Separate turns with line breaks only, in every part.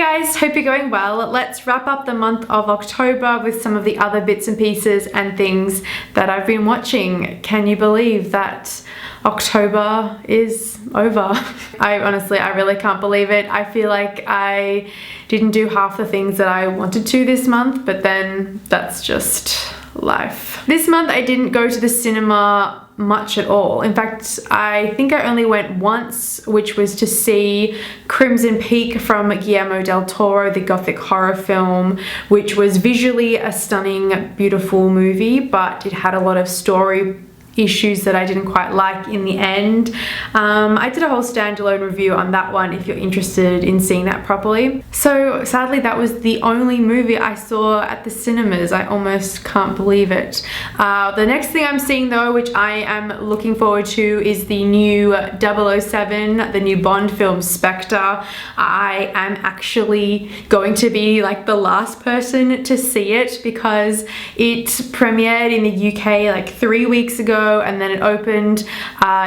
guys, hope you're going well. Let's wrap up the month of October with some of the other bits and pieces and things that I've been watching. Can you believe that October is over? I really can't believe it. I feel like I didn't do half the things that I wanted to this month, but then that's just life. This month I didn't go to the cinema much at all. In fact, I think I only went once, which was to see Crimson Peak from Guillermo del Toro, the gothic horror film, which was visually a stunning, beautiful movie, but it had a lot of story issues that I didn't quite like in the end. I did a whole standalone review on that one if you're interested in seeing that properly. So sadly that was the only movie I saw at the cinemas. I almost can't believe it. The next thing I'm seeing though, which I am looking forward to, is the new 007, the new Bond film, Spectre. I am actually going to be like the last person to see it because it premiered in the UK like 3 weeks ago, and then it opened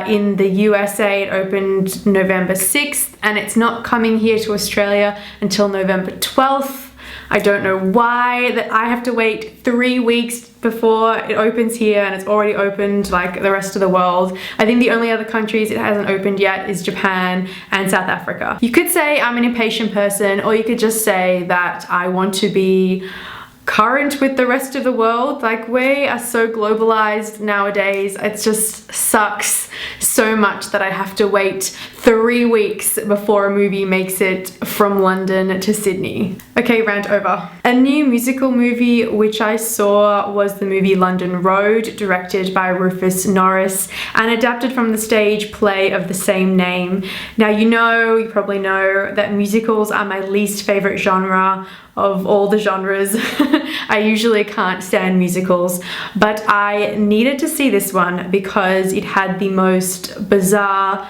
in the USA. It opened November 6th, and it's not coming here to Australia until November 12th. I don't know why that I have to wait 3 weeks before it opens here, and it's already opened like the rest of the world. I think the only other countries it hasn't opened yet is Japan and South Africa. You could say I'm an impatient person, or you could just say that I want to be current with the rest of the world. Like, we are so globalized nowadays. It just sucks so much that I have to wait 3 weeks before a movie makes it from London to Sydney. Okay, rant over. A new musical movie which I saw was the movie London Road, directed by Rufus Norris and adapted from the stage play of the same name. Now, you probably know that musicals are my least favorite genre of all the genres. I usually can't stand musicals, but I needed to see this one because it had the most bizarre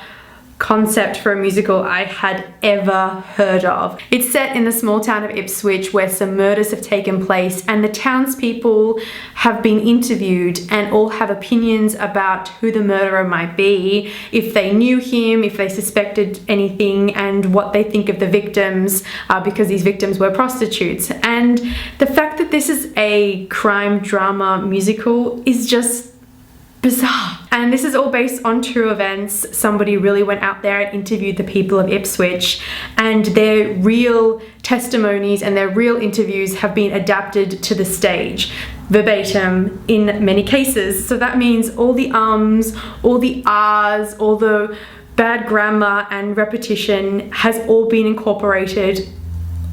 concept for a musical I had ever heard of. It's set in the small town of Ipswich where some murders have taken place, and the townspeople have been interviewed and all have opinions about who the murderer might be, if they knew him, if they suspected anything, and what they think of the victims, because these victims were prostitutes. And the fact that this is a crime drama musical is just bizarre. And this is all based on true events. Somebody really went out there and interviewed the people of Ipswich, and their real testimonies and their real interviews have been adapted to the stage verbatim in many cases. So that means all the ums, all the ahs, all the bad grammar and repetition has all been incorporated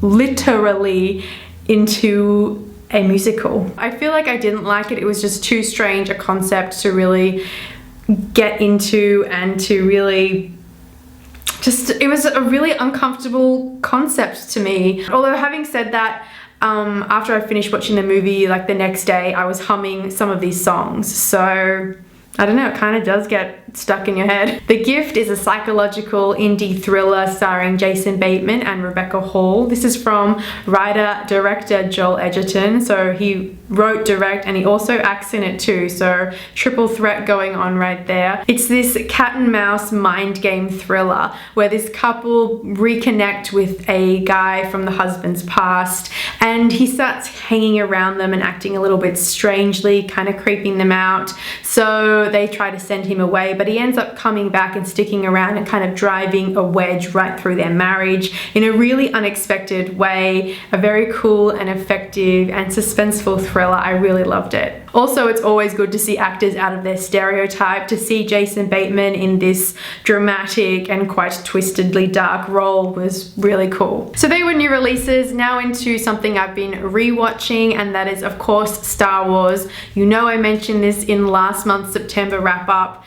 literally into a musical. I feel like I didn't like it. It was just too strange a concept to really get into, and to really it was a really uncomfortable concept to me. Although, having said that, after I finished watching the movie, like the next day, I was humming some of these songs. So I don't know, it kind of does get stuck in your head. The Gift is a psychological indie thriller starring Jason Bateman and Rebecca Hall. This is from writer-director Joel Edgerton. So he wrote, direct, and he also acts in it too. So triple threat going on right there. It's this cat and mouse mind game thriller where this couple reconnect with a guy from the husband's past, and he starts hanging around them and acting a little bit strangely, kind of creeping them out. So they try to send him away, but he ends up coming back and sticking around and kind of driving a wedge right through their marriage in a really unexpected way. A very cool and effective and suspenseful thriller. I really loved it. Also, it's always good to see actors out of their stereotype. To see Jason Bateman in this dramatic and quite twistedly dark role was really cool. So they were new releases. Now into something I've been rewatching, and that is of course Star Wars. You know, I mentioned this in last month's September wrap up.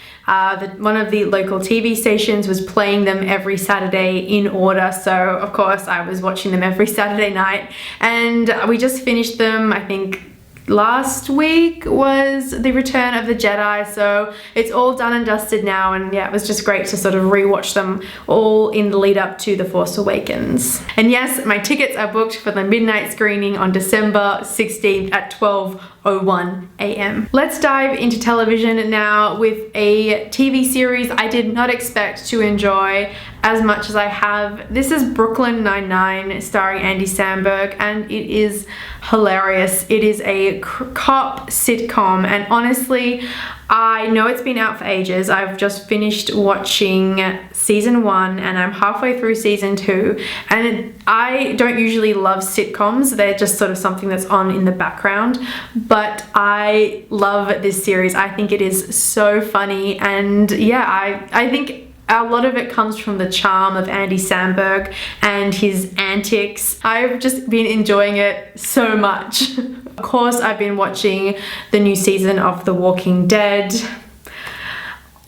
One of the local TV stations was playing them every Saturday in order, so of course I was watching them every Saturday night, and we just finished them. I think last week was the Return of the Jedi, so it's all done and dusted now, and yeah, it was just great to sort of rewatch them all in the lead up to The Force Awakens. And yes, my tickets are booked for the midnight screening on December 16th at 12:01 a.m. Let's dive into television now with a TV series I did not expect to enjoy as much as I have. This is Brooklyn Nine-Nine starring Andy Samberg, and it is hilarious. It is a cop sitcom, and honestly, I know it's been out for ages. I've just finished watching season 1 and I'm halfway through season 2, and I don't usually love sitcoms. They're just sort of something that's on in the background, but I love this series. I think it is so funny, and yeah, I think a lot of it comes from the charm of Andy Samberg and his antics. I've just been enjoying it so much. Of course, I've been watching the new season of The Walking Dead.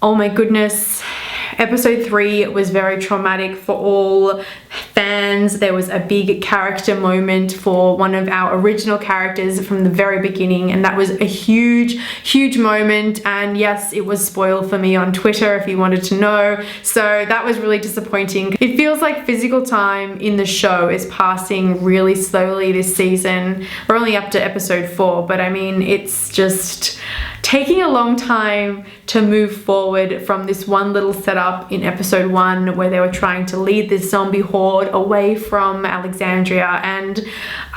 Oh my goodness. Episode 3 was very traumatic for all fans. There was a big character moment for one of our original characters from the very beginning, and that was a huge moment, and yes, it was spoiled for me on Twitter if you wanted to know, so that was really disappointing. It feels like physical time in the show is passing really slowly this season. We're only up to episode 4, but I mean, it's just taking a long time to move forward from this one little setup in episode 1 where they were trying to lead this zombie horde away from Alexandria, and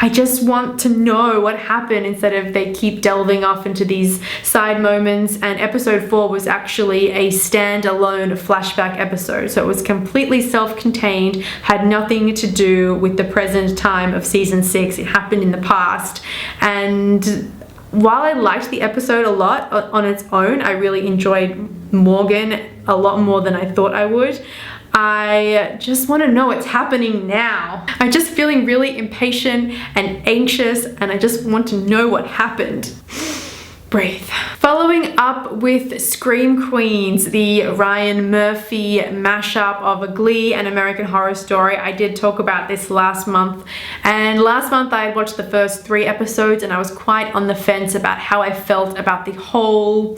I just want to know what happened instead of they keep delving off into these side moments. And episode 4 was actually a standalone flashback episode, so it was completely self-contained, had nothing to do with the present time of season 6. It happened in the past, and while I liked the episode a lot on its own, I really enjoyed Morgan a lot more than I thought I would. I just want to know what's happening now. I'm just feeling really impatient and anxious, and I just want to know what happened. Breathe. Following up with Scream Queens, the Ryan Murphy mashup of Glee and American Horror Story. I did talk about this last month, and last month I had watched the first 3 episodes and I was quite on the fence about how I felt about the whole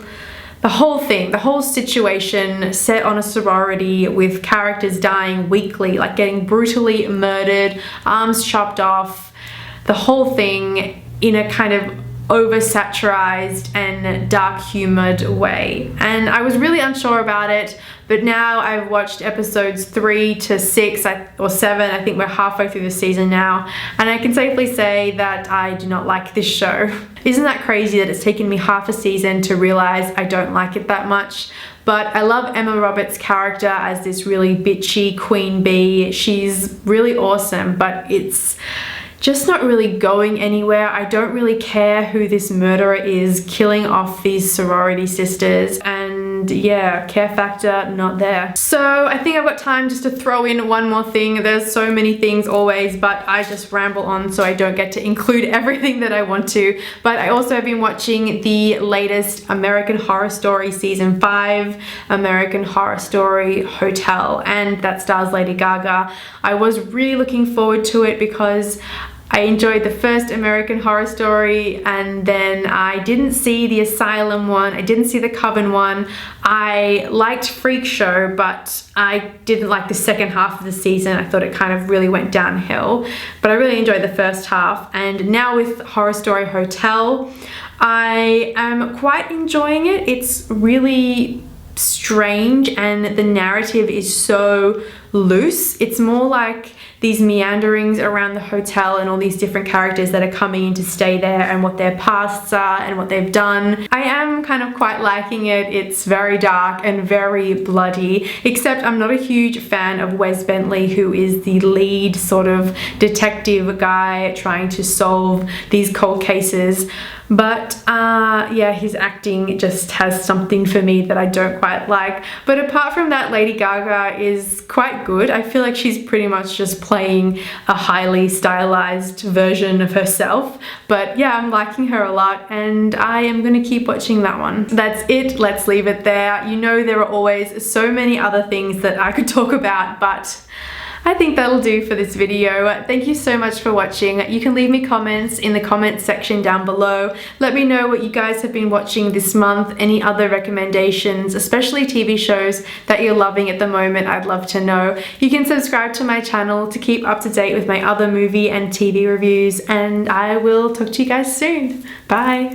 thing, the whole situation set on a sorority with characters dying weekly, like getting brutally murdered, arms chopped off, the whole thing in a kind of oversaturized and dark humored way, and I was really unsure about it. But now I've watched episodes 3 to 6 or 7, I think we're halfway through the season now, and I can safely say that I do not like this show. Isn't that crazy that it's taken me half a season to realize I don't like it that much? But I love Emma Roberts' character as this really bitchy queen bee. She's really awesome, but it's just not really going anywhere. I don't really care who this murderer is killing off these sorority sisters, and yeah, care factor not there. So I think I've got time just to throw in one more thing. There's so many things always, but I just ramble on so I don't get to include everything that I want to. But I also have been watching the latest American Horror Story season 5, American Horror Story Hotel, and that stars Lady Gaga. I was really looking forward to it because I enjoyed the first American Horror Story, and then I didn't see the Asylum one, I didn't see the Coven one. I liked Freak Show, but I didn't like the second half of the season. I thought it kind of really went downhill, but I really enjoyed the first half. And now with Horror Story Hotel, I am quite enjoying it. It's really strange and the narrative is so loose. It's more like these meanderings around the hotel and all these different characters that are coming in to stay there and what their pasts are and what they've done. I am kind of quite liking it. It's very dark and very bloody, except I'm not a huge fan of Wes Bentley, who is the lead sort of detective guy trying to solve these cold cases. But yeah, his acting just has something for me that I don't quite like. But apart from that, Lady Gaga is quite good. I feel like she's pretty much just playing a highly stylized version of herself. But yeah, I'm liking her a lot, and I am going to keep watching that one. That's it. Let's leave it there. You know, there are always so many other things that I could talk about, but I think that'll do for this video. Thank you so much for watching. You can leave me comments in the comments section down below. Let me know what you guys have been watching this month, any other recommendations, especially TV shows that you're loving at the moment. I'd love to know. You can subscribe to my channel to keep up to date with my other movie and TV reviews, and I will talk to you guys soon. Bye.